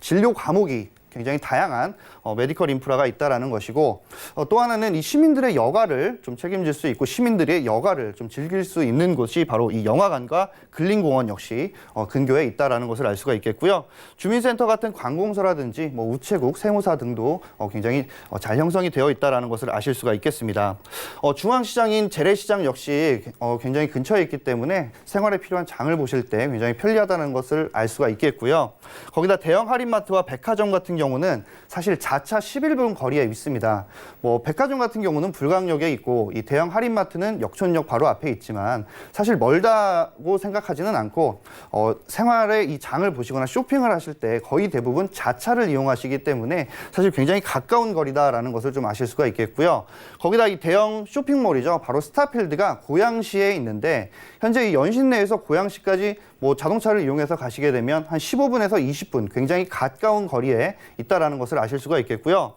진료 과목이 굉장히 다양한 메디컬 인프라가 있다라는 것이고 또 하나는 이 시민들의 여가를 좀 책임질 수 있고 시민들의 여가를 좀 즐길 수 있는 곳이 바로 이 영화관과 근린공원 역시 근교에 있다라는 것을 알 수가 있겠고요. 주민센터 같은 관공서라든지 우체국, 세무사 등도 굉장히 잘 형성이 되어 있다라는 것을 아실 수가 있겠습니다. 중앙시장인 재래시장 역시 굉장히 근처에 있기 때문에 생활에 필요한 장을 보실 때 굉장히 편리하다는 것을 알 수가 있겠고요. 거기다 대형 할인마트와 백화점 같은 경우는 사실 자차 11분 거리에 있습니다. 뭐 백화점 같은 경우는 불광역에 있고 이 대형 할인마트는 역촌역 바로 앞에 있지만 사실 멀다고 생각하지는 않고 생활에 이 장을 보시거나 쇼핑을 하실 때 거의 대부분 자차를 이용하시기 때문에 사실 굉장히 가까운 거리다라는 것을 좀 아실 수가 있겠고요. 거기다 이 대형 쇼핑몰이죠. 바로 스타필드가 고양시에 있는데 현재 이 연신내에서 고양시까지 뭐 자동차를 이용해서 가시게 되면 한 15분에서 20분 굉장히 가까운 거리에 있다라는 것을 아실 수가 있겠고요.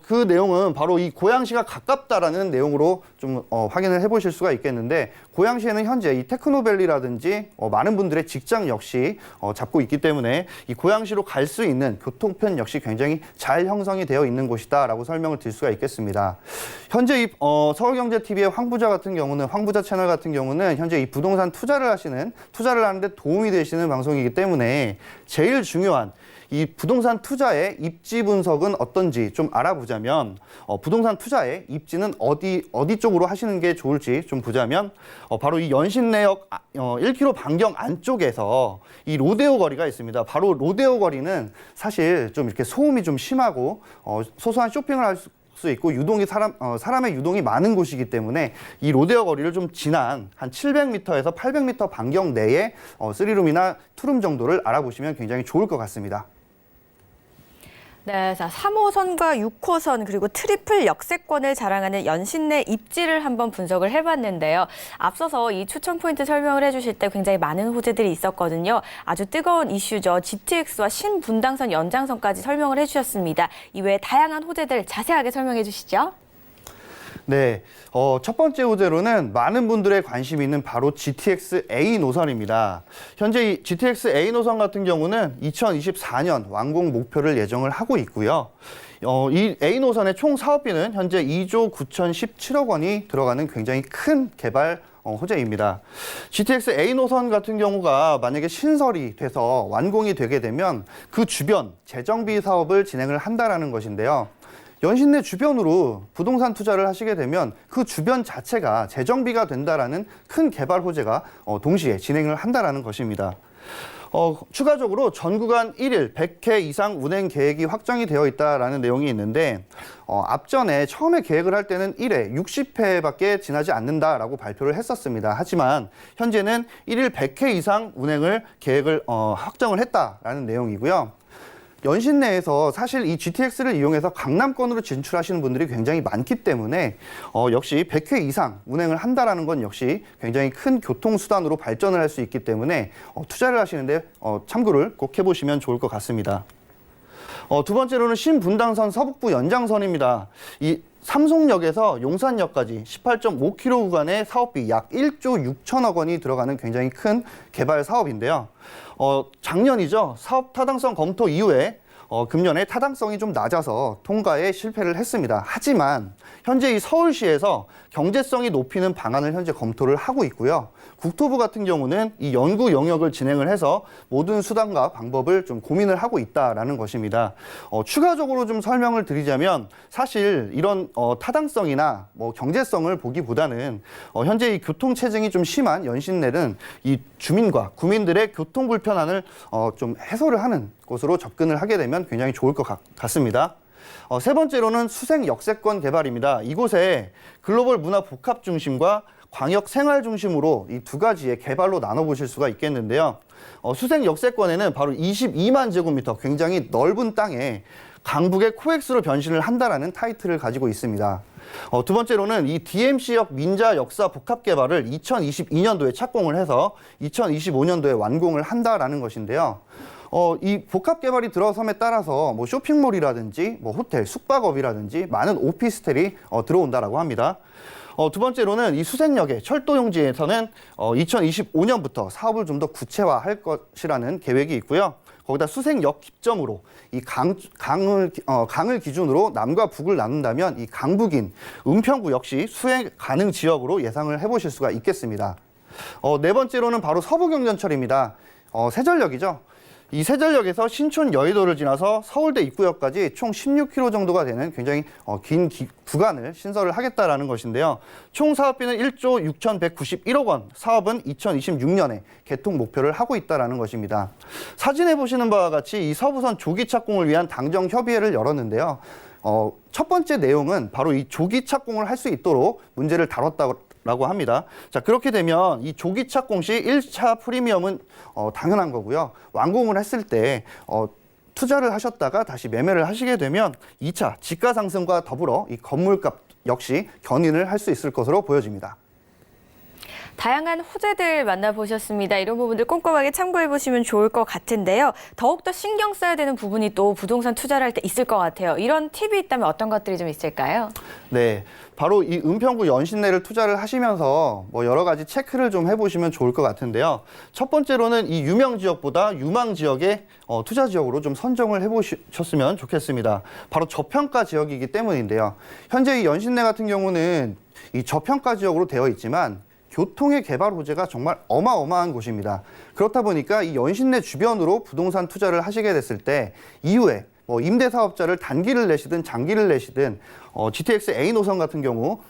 그 내용은 바로 이 고양시가 가깝다라는 내용으로 좀 확인을 해보실 수가 있겠는데 고양시에는 현재 이 테크노밸리라든지 많은 분들의 직장 역시 잡고 있기 때문에 이 고양시로 갈 수 있는 교통편 역시 굉장히 잘 형성이 되어 있는 곳이다라고 설명을 드릴 수가 있겠습니다. 현재 이 서울경제TV의 황부자 같은 경우는 황부자 채널 같은 경우는 현재 이 부동산 투자를 하는데 도움이 되시는 방송이기 때문에 제일 중요한 이 부동산 투자의 입지 분석은 어떤지 좀 알아보자면 부동산 투자의 입지는 어디 쪽으로 하시는 게 좋을지 좀 보자면 바로 이 연신내역 1km 반경 안쪽에서 이 로데오 거리가 있습니다. 바로 로데오 거리는 사실 좀 이렇게 소음이 좀 심하고 소소한 쇼핑을 할 수 있고 유동이 사람의 유동이 많은 곳이기 때문에 이 로데오 거리를 좀 지난 한 700m에서 800m 반경 내에 3룸이나 투룸 정도를 알아보시면 굉장히 좋을 것 같습니다. 네, 자, 3호선과 6호선 그리고 트리플 역세권을 자랑하는 연신내 입지를 한번 분석을 해봤는데요. 앞서서 이 추천 포인트 설명을 해주실 때 굉장히 많은 호재들이 있었거든요. 아주 뜨거운 이슈죠. GTX와 신분당선 연장선까지 설명을 해주셨습니다. 이외에 다양한 호재들 자세하게 설명해 주시죠. 네, 첫 번째 호재로는 많은 분들의 관심이 있는 바로 GTX A 노선입니다. 현재 이 GTX A 노선 같은 경우는 2024년 완공 목표를 예정을 하고 있고요. 이 A 노선의 총 사업비는 현재 2조 9,017억 원이 들어가는 굉장히 큰 개발 호재입니다. GTX A 노선 같은 경우가 만약에 신설이 돼서 완공이 되게 되면 그 주변 재정비 사업을 진행을 한다라는 것인데요. 연신내 주변으로 부동산 투자를 하시게 되면 그 주변 자체가 재정비가 된다라는 큰 개발 호재가 동시에 진행을 한다라는 것입니다. 추가적으로 전 구간 1일 100회 이상 운행 계획이 확정이 되어 있다라는 내용이 있는데 앞전에 처음에 계획을 할 때는 1회 60회밖에 지나지 않는다라고 발표를 했었습니다. 하지만 현재는 1일 100회 이상 운행을 계획을 확정을 했다라는 내용이고요. 연신내에서 사실 이 GTX를 이용해서 강남권으로 진출하시는 분들이 굉장히 많기 때문에 역시 100회 이상 운행을 한다라는 건 역시 굉장히 큰 교통수단으로 발전을 할 수 있기 때문에 투자를 하시는데 참고를 꼭 해보시면 좋을 것 같습니다. 두 번째로는 신분당선 서북부 연장선입니다. 이 삼송역에서 용산역까지 18.5km 구간의 사업비 약 1조 6천억 원이 들어가는 굉장히 큰 개발 사업인데요. 작년이죠. 사업 타당성 검토 이후에 금년에 타당성이 좀 낮아서 통과에 실패를 했습니다. 하지만 현재 이 서울시에서 경제성이 높이는 방안을 현재 검토를 하고 있고요. 국토부 같은 경우는 이 연구 영역을 진행을 해서 모든 수단과 방법을 좀 고민을 하고 있다라는 것입니다. 추가적으로 좀 설명을 드리자면 사실 이런 타당성이나 뭐 경제성을 보기보다는 현재 이 교통 체증이 좀 심한 연신내는 이 주민과 구민들의 교통 불편함을 좀 해소를 하는 곳으로 접근을 하게 되면 굉장히 좋을 것 같습니다. 세 번째로는 수생 역세권 개발입니다. 이곳에 글로벌 문화 복합 중심과 광역 생활 중심으로 이 두 가지의 개발로 나눠보실 수가 있겠는데요. 수생 역세권에는 바로 22만 제곱미터 굉장히 넓은 땅에 강북의 코엑스로 변신을 한다라는 타이틀을 가지고 있습니다. 두 번째로는 이 DMC역 민자 역사 복합 개발을 2022년도에 착공을 해서 2025년도에 완공을 한다라는 것인데요. 이 복합 개발이 들어섬에 따라서 뭐 쇼핑몰이라든지 뭐 호텔, 숙박업이라든지 많은 오피스텔이 들어온다라고 합니다. 두 번째로는 이 수생역의 철도용지에서는 2025년부터 사업을 좀 더 구체화할 것이라는 계획이 있고요. 거기다 수생역 기점으로 이 강을 기준으로 남과 북을 나눈다면 이 강북인 은평구 역시 수행 가능 지역으로 예상을 해보실 수가 있겠습니다. 네 번째로는 바로 서부경전철입니다. 세전역이죠. 이 세전역에서 신촌 여의도를 지나서 서울대 입구역까지 총 16km 정도가 되는 굉장히 긴 구간을 신설을 하겠다라는 것인데요. 총 사업비는 1조 6,191억 원, 사업은 2026년에 개통 목표를 하고 있다라는 것입니다. 사진에 보시는 바와 같이 이 서부선 조기 착공을 위한 당정 협의회를 열었는데요. 첫 번째 내용은 바로 이 조기 착공을 할 수 있도록 문제를 다뤘다고 합니다. 자, 그렇게 되면 이 조기 착공 시 1차 프리미엄은 당연한 거고요. 완공을 했을 때 투자를 하셨다가 다시 매매를 하시게 되면 2차 지가 상승과 더불어 이 건물값 역시 견인을 할 수 있을 것으로 보여집니다. 다양한 호재들 만나보셨습니다. 이런 부분들 꼼꼼하게 참고해보시면 좋을 것 같은데요. 더욱더 신경 써야 되는 부분이 또 부동산 투자를 할 때 있을 것 같아요. 이런 팁이 있다면 어떤 것들이 좀 있을까요? 네, 바로 이 은평구 연신내를 투자를 하시면서 여러 가지 체크를 좀 해보시면 좋을 것 같은데요. 첫 번째로는 이 유명 지역보다 유망 지역의 투자 지역으로 좀 선정을 해보셨으면 좋겠습니다. 바로 저평가 지역이기 때문인데요. 현재 이 연신내 같은 경우는 이 저평가 지역으로 되어 있지만 교통의 개발 호재가 정말 어마어마한 곳입니다. 그렇다 보니까 이 연신내 주변으로 부동산 투자를 하시게 됐을 때 이후에 임대 사업자를 단기를 내시든 장기를 내시든 GTX A 노선 같은 경우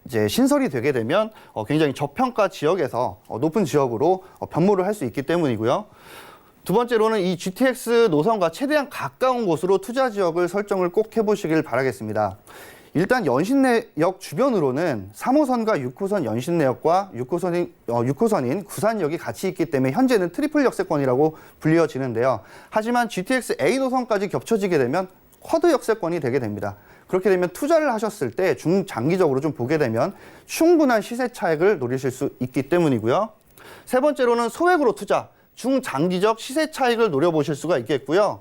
이제 신설이 되게 되면 굉장히 저평가 지역에서 높은 지역으로 변모를 할 수 있기 때문이고요. 두 번째로는 이 GTX 노선과 최대한 가까운 곳으로 투자 지역을 설정을 꼭 해보시길 바라겠습니다. 일단 연신내역 주변으로는 3호선과 6호선 연신내역과 6호선인 구산역이 같이 있기 때문에 현재는 트리플 역세권이라고 불리어지는데요. 하지만 GTX A 노선까지 겹쳐지게 되면 쿼드 역세권이 되게 됩니다. 그렇게 되면 투자를 하셨을 때 중장기적으로 좀 보게 되면 충분한 시세 차익을 노리실 수 있기 때문이고요. 세 번째로는 소액으로 투자, 중장기적 시세 차익을 노려보실 수가 있겠고요.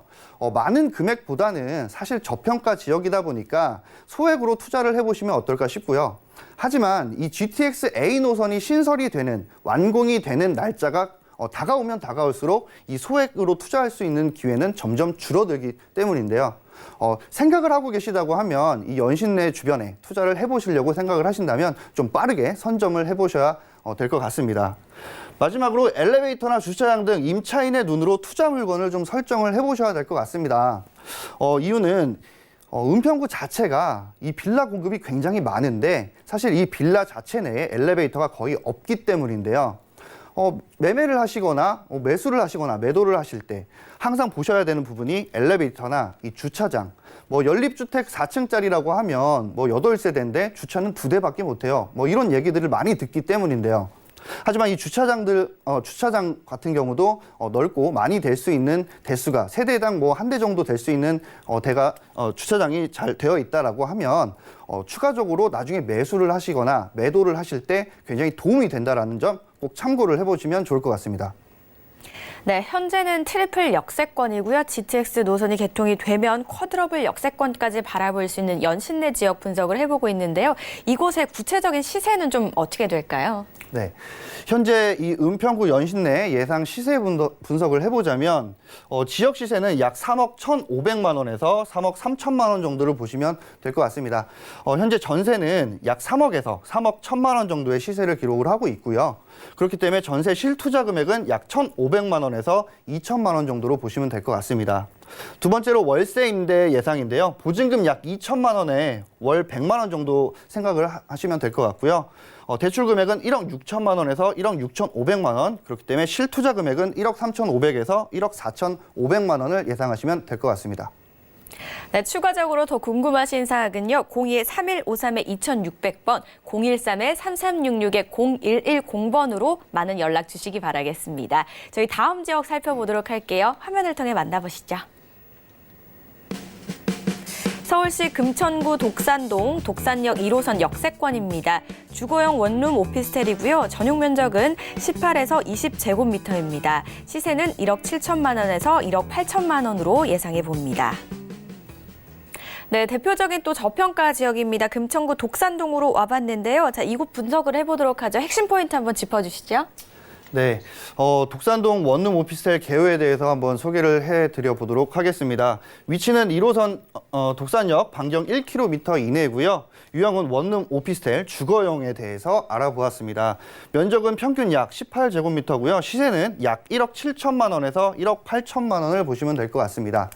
많은 금액보다는 사실 저평가 지역이다 보니까 소액으로 투자를 해보시면 어떨까 싶고요. 하지만 이 GTX A 노선이 신설이 되는, 완공이 되는 날짜가 다가오면 다가올수록 이 소액으로 투자할 수 있는 기회는 점점 줄어들기 때문인데요. 생각을 하고 계시다고 하면 이 연신내 주변에 투자를 해보시려고 생각을 하신다면 좀 빠르게 선점을 해보셔야 될 것 같습니다. 마지막으로 엘리베이터나 주차장 등 임차인의 눈으로 투자 물건을 좀 설정을 해보셔야 될 것 같습니다. 이유는 은평구 자체가 이 빌라 공급이 굉장히 많은데 사실 이 빌라 자체 내에 엘리베이터가 거의 없기 때문인데요. 매매를 하시거나 매수를 하시거나 매도를 하실 때 항상 보셔야 되는 부분이 엘리베이터나 이 주차장. 연립주택 4층짜리라고 하면 8세대인데 주차는 2대밖에 못해요. 이런 얘기들을 많이 듣기 때문인데요. 하지만 이 주차장 같은 경우도 넓고 많이 될 수 있는 대수가 세대당 1대 정도 될 수 있는 주차장이 잘 되어 있다라고 하면 추가적으로 나중에 매수를 하시거나 매도를 하실 때 굉장히 도움이 된다라는 점 꼭 참고를 해보시면 좋을 것 같습니다. 네, 현재는 트리플 역세권이고요. GTX 노선이 개통이 되면 쿼드러블 역세권까지 바라볼 수 있는 연신내 지역 분석을 해보고 있는데요. 이곳의 구체적인 시세는 좀 어떻게 될까요? 네, 현재 이 은평구 연신내 예상 시세 분석을 해보자면 지역 시세는 약 3억 1,500만 원에서 3억 3천만 원 정도를 보시면 될 것 같습니다. 현재 전세는 약 3억에서 3억 1천만 원 정도의 시세를 기록을 하고 있고요. 그렇기 때문에 전세 실투자 금액은 약 1,500만 원에서 2천만 원 정도로 보시면 될 것 같습니다. 두 번째로 월세 임대 예상인데요. 보증금 약 2천만 원에 월 100만 원 정도 생각을 하시면 될 것 같고요. 대출 금액은 1억 6천만 원에서 1억 6,500만 원, 그렇기 때문에 실투자 금액은 1억 3,500에서 1억 4,500만 원을 예상하시면 될 것 같습니다. 네, 추가적으로 더 궁금하신 사항은요. 02-3153-2600번, 013-3366-0110번으로 많은 연락 주시기 바라겠습니다. 저희 다음 지역 살펴보도록 할게요. 화면을 통해 만나보시죠. 서울시 금천구 독산동 독산역 1호선 역세권입니다. 주거용 원룸 오피스텔이고요. 전용 면적은 18에서 20제곱미터입니다. 시세는 1억 7천만 원에서 1억 8천만 원으로 예상해 봅니다. 네, 대표적인 또 저평가 지역입니다. 금천구 독산동으로 와봤는데요. 자, 이곳 분석을 해보도록 하죠. 핵심 포인트 한번 짚어주시죠. 네, 독산동 원룸 오피스텔 개요에 대해서 한번 소개를 해드려 보도록 하겠습니다. 위치는 1호선 독산역 반경 1km 이내고요. 유형은 원룸 오피스텔 주거용에 대해서 알아보았습니다. 면적은 평균 약 18제곱미터고요. 시세는 약 1억 7천만 원에서 1억 8천만 원을 보시면 될 것 같습니다.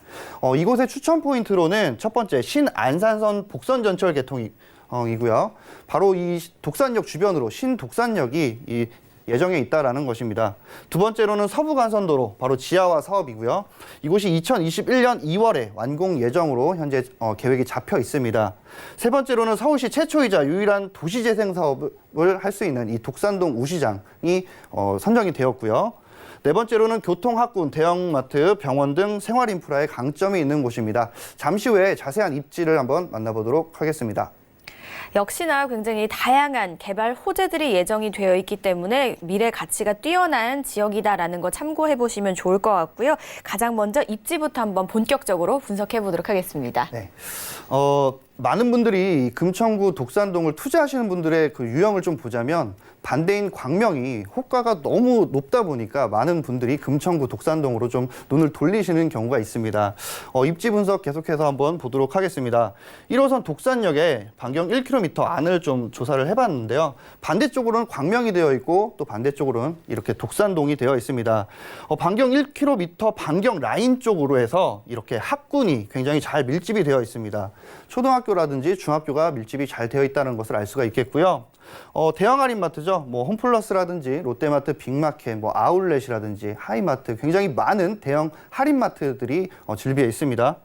이곳의 추천 포인트로는 첫 번째 신안산선 복선전철 개통이고요. 바로 이 독산역 주변으로 신독산역이 예정에 있다라는 것입니다. 두 번째로는 서부간선도로 바로 지하화 사업이고요. 이곳이 2021년 2월에 완공 예정으로 현재 계획이 잡혀 있습니다. 세 번째로는 서울시 최초이자 유일한 도시재생 사업을 할 수 있는 이 독산동 우시장이 선정이 되었고요. 네 번째로는 교통, 학군, 대형마트, 병원 등 생활 인프라에 강점이 있는 곳입니다. 잠시 후에 자세한 입지를 한번 만나보도록 하겠습니다. 역시나 굉장히 다양한 개발 호재들이 예정이 되어 있기 때문에 미래 가치가 뛰어난 지역이다라는 거 참고해 보시면 좋을 것 같고요. 가장 먼저 입지부터 한번 본격적으로 분석해 보도록 하겠습니다. 네. 많은 분들이 금천구 독산동을 투자하시는 분들의 그 유형을 좀 보자면 반대인 광명이 호가가 너무 높다 보니까 많은 분들이 금천구 독산동으로 좀 눈을 돌리시는 경우가 있습니다. 입지 분석 계속해서 한번 보도록 하겠습니다. 1호선 독산역에 반경 1km 안을 좀 조사를 해봤는데요. 반대쪽으로는 광명이 되어 있고 또 반대쪽으로는 이렇게 독산동이 되어 있습니다. 반경 1km 반경 라인 쪽으로 해서 이렇게 학군이 굉장히 잘 밀집이 되어 있습니다. 초등학교라든지 중학교가 밀집이 잘 되어 있다는 것을 알 수가 있겠고요. 대형 할인마트죠. 뭐 홈플러스라든지 롯데마트, 빅마켓, 뭐 아울렛이라든지 하이마트 굉장히 많은 대형 할인마트들이 즐비해 있습니다.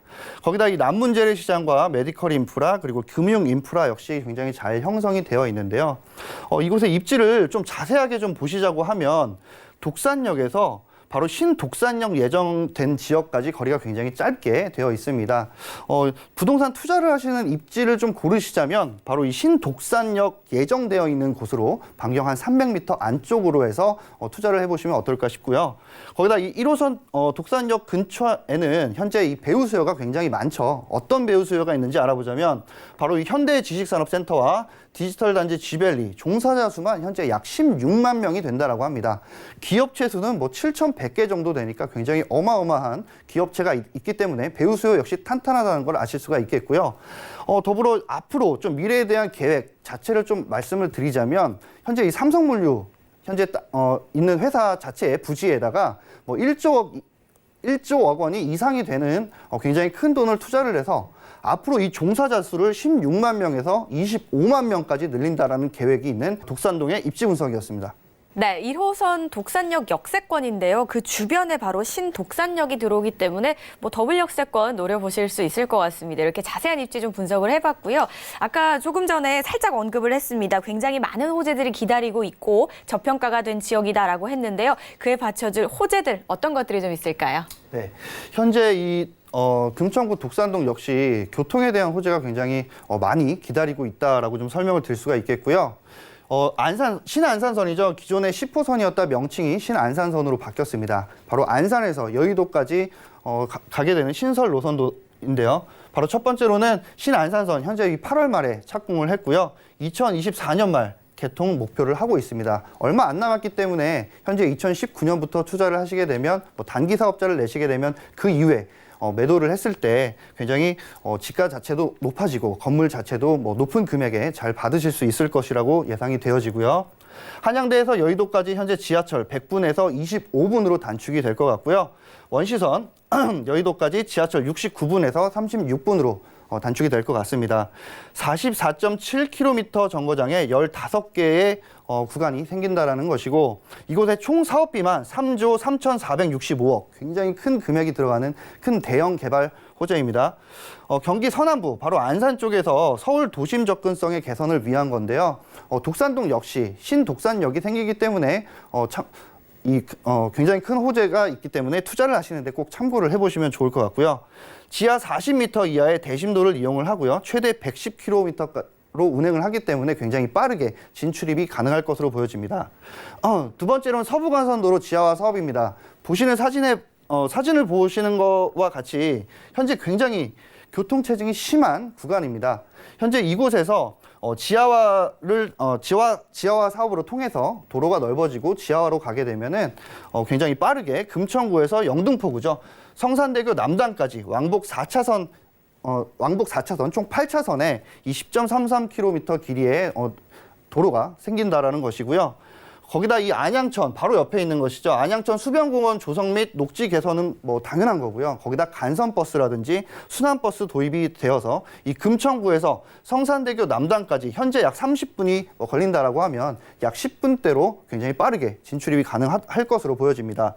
거기다 이 남문재래시장과 메디컬 인프라 그리고 금융 인프라 역시 굉장히 잘 형성이 되어 있는데요. 이곳의 입지를 좀 자세하게 좀 보시자고 하면 독산역에서 바로 신독산역 예정된 지역까지 거리가 굉장히 짧게 되어 있습니다. 부동산 투자를 하시는 입지를 좀 고르시자면 바로 이 신독산역 예정되어 있는 곳으로 반경 한 300m 안쪽으로 해서 투자를 해보시면 어떨까 싶고요. 거기다 이 1호선 독산역 근처에는 현재 이 배우 수요가 굉장히 많죠. 어떤 배우 수요가 있는지 알아보자면 바로 이 현대지식산업센터와 디지털 단지 지벨리 종사자 수만 현재 약 16만 명이 된다라고 합니다. 기업체 수는 뭐 7,100개 정도 되니까 굉장히 어마어마한 기업체가 있기 때문에 배우 수요 역시 탄탄하다는 걸 아실 수가 있겠고요. 더불어 앞으로 좀 미래에 대한 계획 자체를 좀 말씀을 드리자면 현재 이 삼성물류 현재 있는 회사 자체의 부지에다가 뭐 1조억 원이 이상이 되는 굉장히 큰 돈을 투자를 해서 앞으로 이 종사자 수를 16만 명에서 25만 명까지 늘린다라는 계획이 있는 독산동의 입지 분석이었습니다. 네, 1호선 독산역 역세권인데요. 그 주변에 바로 신독산역이 들어오기 때문에 뭐 더블 역세권 노려보실 수 있을 것 같습니다. 이렇게 자세한 입지 좀 분석을 해봤고요. 아까 조금 전에 살짝 언급을 했습니다. 굉장히 많은 호재들이 기다리고 있고 저평가가 된 지역이다라고 했는데요. 그에 받쳐줄 호재들 어떤 것들이 좀 있을까요? 네, 현재 금천구 독산동 역시 교통에 대한 호재가 굉장히 많이 기다리고 있다라고 좀 설명을 드릴 수가 있겠고요. 신안산선이죠. 기존의 10호선이었다 명칭이 신안산선으로 바뀌었습니다. 바로 안산에서 여의도까지 가게 되는 신설 노선도인데요. 바로 첫 번째로는 신안산선 현재 8월 말에 착공을 했고요. 2024년 말 개통 목표를 하고 있습니다. 얼마 안 남았기 때문에 현재 2019년부터 투자를 하시게 되면 단기 사업자를 내시게 되면 그 이후에 매도를 했을 때 굉장히 지가 자체도 높아지고 건물 자체도 높은 금액에 잘 받으실 수 있을 것이라고 예상이 되어지고요. 한양대에서 여의도까지 현재 지하철 100분에서 25분으로 단축이 될 것 같고요. 원시선 여의도까지 지하철 69분에서 36분으로 단축이 될 것 같습니다. 44.7km 정거장에 15개의 구간이 생긴다라는 것이고 이곳의 총 사업비만 3조 3,465억 굉장히 큰 금액이 들어가는 큰 대형 개발 호재입니다. 경기 서남부 바로 안산 쪽에서 서울 도심 접근성의 개선을 위한 건데요. 독산동 역시 신독산역이 생기기 때문에 굉장히 큰 호재가 있기 때문에 투자를 하시는데 꼭 참고를 해보시면 좋을 것 같고요. 지하 40m 이하의 대심도를 이용을 하고요. 최대 110km로 운행을 하기 때문에 굉장히 빠르게 진출입이 가능할 것으로 보여집니다. 두 번째로는 서부간선도로 지하화 사업입니다. 보시는 사진을 보시는 것과 같이 현재 굉장히 교통체증이 심한 구간입니다. 현재 이곳에서 지하화 사업으로 통해서 도로가 넓어지고 지하화로 가게 되면은 굉장히 빠르게 금천구에서 영등포구죠. 성산대교 남단까지 왕복 4차선 총 8차선에 이 10.33km 길이의 도로가 생긴다라는 것이고요. 거기다 이 안양천 바로 옆에 있는 것이죠. 안양천 수변공원 조성 및 녹지 개선은 뭐 당연한 거고요. 거기다 간선버스라든지 순환버스 도입이 되어서 이 금천구에서 성산대교 남단까지 현재 약 30분이 걸린다라고 하면 약 10분대로 굉장히 빠르게 진출입이 가능할 것으로 보여집니다.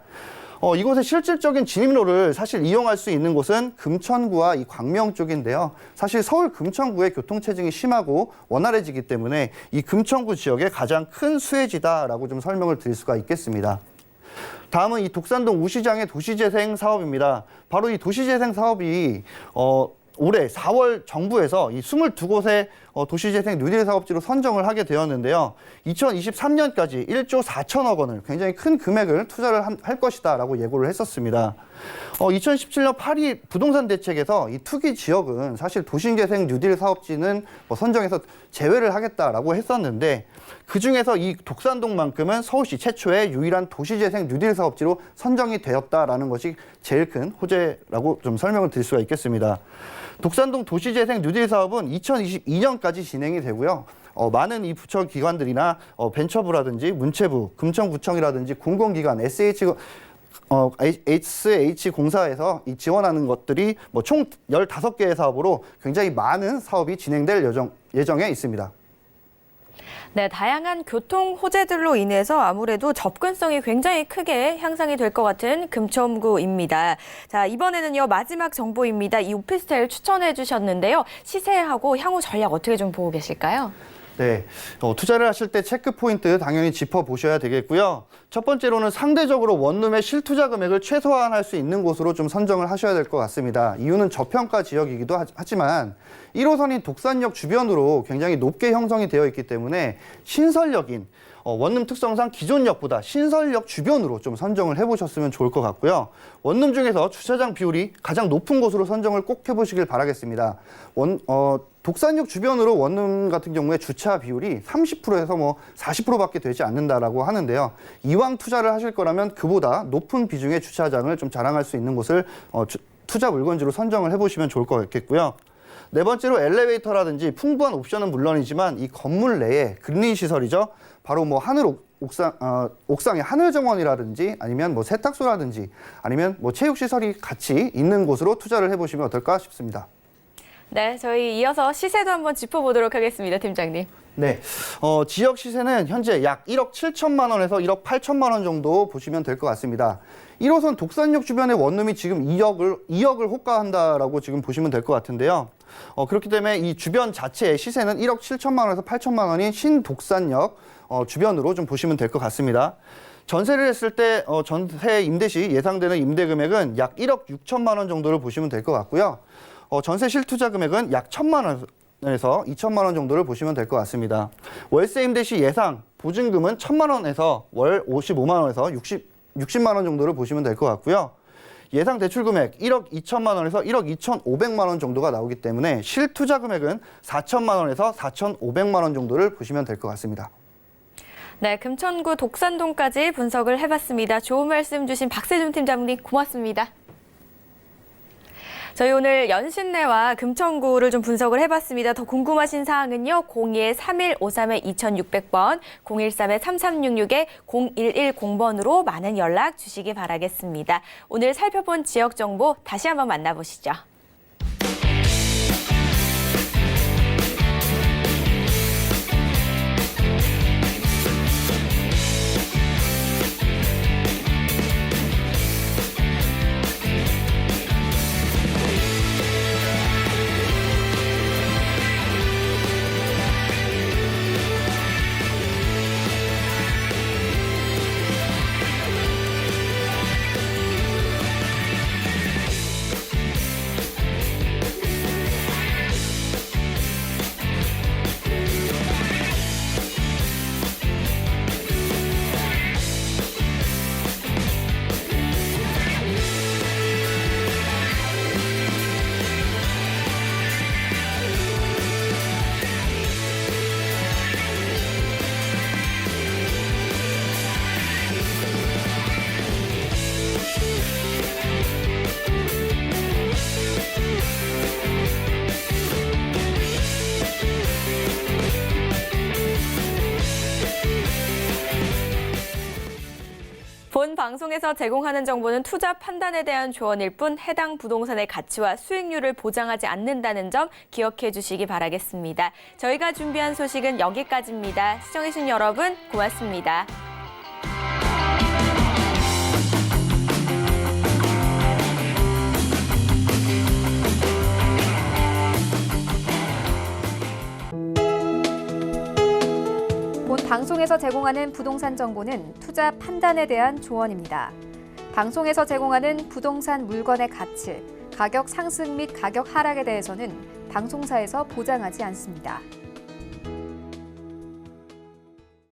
이곳의 실질적인 진입로를 사실 이용할 수 있는 곳은 금천구와 이 광명 쪽인데요. 사실 서울 금천구의 교통체증이 심하고 원활해지기 때문에 이 금천구 지역의 가장 큰 수혜지다라고 좀 설명을 드릴 수가 있겠습니다. 다음은 이 독산동 우시장의 도시재생 사업입니다. 바로 이 도시재생 사업이 올해 4월 정부에서 이 22곳의 도시재생 뉴딜 사업지로 선정을 하게 되었는데요. 2023년까지 1조 4천억 원을 굉장히 큰 금액을 투자를 할 것이다라고 예고를 했었습니다. 2017년 파리 부동산 대책에서 이 투기 지역은 사실 도시재생 뉴딜 사업지는 선정해서 제외를 하겠다라고 했었는데 그중에서 이 독산동만큼은 서울시 최초의 유일한 도시재생 뉴딜 사업지로 선정이 되었다라는 것이 제일 큰 호재라고 좀 설명을 드릴 수가 있겠습니다. 독산동 도시재생 뉴딜 사업은 2022년까지 진행이 되고요. 많은 이 부처 기관들이나 벤처부라든지 문체부, 금천구청이라든지 공공기관, SH공사에서 이 지원하는 것들이 총 15개의 사업으로 굉장히 많은 사업이 진행될 예정에 있습니다. 네, 다양한 교통 호재들로 인해서 아무래도 접근성이 굉장히 크게 향상이 될 것 같은 금천구입니다. 자, 이번에는요, 마지막 정보입니다. 이 오피스텔 추천해 주셨는데요. 시세하고 향후 전략 어떻게 좀 보고 계실까요? 네, 투자를 하실 때 체크 포인트 당연히 짚어보셔야 되겠고요. 첫 번째로는 상대적으로 원룸의 실투자 금액을 최소화할 수 있는 곳으로 좀 선정을 하셔야 될 것 같습니다. 이유는 저평가 지역이기도 하지만 1호선이 독산역 주변으로 굉장히 높게 형성이 되어 있기 때문에 신설역인 원룸 특성상 기존 역보다 신설역 주변으로 좀 선정을 해보셨으면 좋을 것 같고요. 원룸 중에서 주차장 비율이 가장 높은 곳으로 선정을 꼭 해보시길 바라겠습니다. 독산역 주변으로 원룸 같은 경우에 주차 비율이 30%에서 40%밖에 되지 않는다라고 하는데요. 이왕 투자를 하실 거라면 그보다 높은 비중의 주차장을 좀 자랑할 수 있는 곳을 투자 물건지로 선정을 해보시면 좋을 것 같겠고요. 네 번째로 엘리베이터라든지 풍부한 옵션은 물론이지만 이 건물 내에 그린 시설이죠. 바로 옥상에 하늘 정원이라든지 아니면 세탁소라든지 아니면 체육 시설이 같이 있는 곳으로 투자를 해보시면 어떨까 싶습니다. 네, 저희 이어서 시세도 한번 짚어보도록 하겠습니다, 팀장님. 네, 지역 시세는 현재 약 1억 7천만 원에서 1억 8천만 원 정도 보시면 될 것 같습니다. 1호선 독산역 주변의 원룸이 지금 2억을 호가한다라고 지금 보시면 될 것 같은데요. 그렇기 때문에 이 주변 자체의 시세는 1억 7천만 원에서 8천만 원인 신독산역 주변으로 좀 보시면 될 것 같습니다. 전세를 했을 때 전세 임대 시 예상되는 임대 금액은 약 1억 6천만 원 정도를 보시면 될 것 같고요. 전세 실투자 금액은 약 1천만 원에서 2천만 원 정도를 보시면 될 것 같습니다. 월세 임대 시 예상 보증금은 1천만 원에서 월 55만 원에서 60만 원 정도를 보시면 될 것 같고요. 예상 대출 금액 1억 2천만 원에서 1억 2,500만 원 정도가 나오기 때문에 실투자 금액은 4천만 원에서 4,500만 원 정도를 보시면 될 것 같습니다. 네, 금천구 독산동까지 분석을 해봤습니다. 좋은 말씀 주신 박세준 팀장님 고맙습니다. 저희 오늘 연신내와 금천구를 좀 분석을 해봤습니다. 더 궁금하신 사항은요. 02-3153-2600번, 013-3366-0110번으로 많은 연락 주시기 바라겠습니다. 오늘 살펴본 지역 정보 다시 한번 만나보시죠. 방송에서 제공하는 정보는 투자 판단에 대한 조언일 뿐 해당 부동산의 가치와 수익률을 보장하지 않는다는 점 기억해 주시기 바라겠습니다. 저희가 준비한 소식은 여기까지입니다. 시청해주신 여러분 고맙습니다. 본 방송에서 제공하는 부동산 정보는 투자 판단에 대한 조언입니다. 방송에서 제공하는 부동산 물건의 가치, 가격 상승 및 가격 하락에 대해서는 방송사에서 보장하지 않습니다.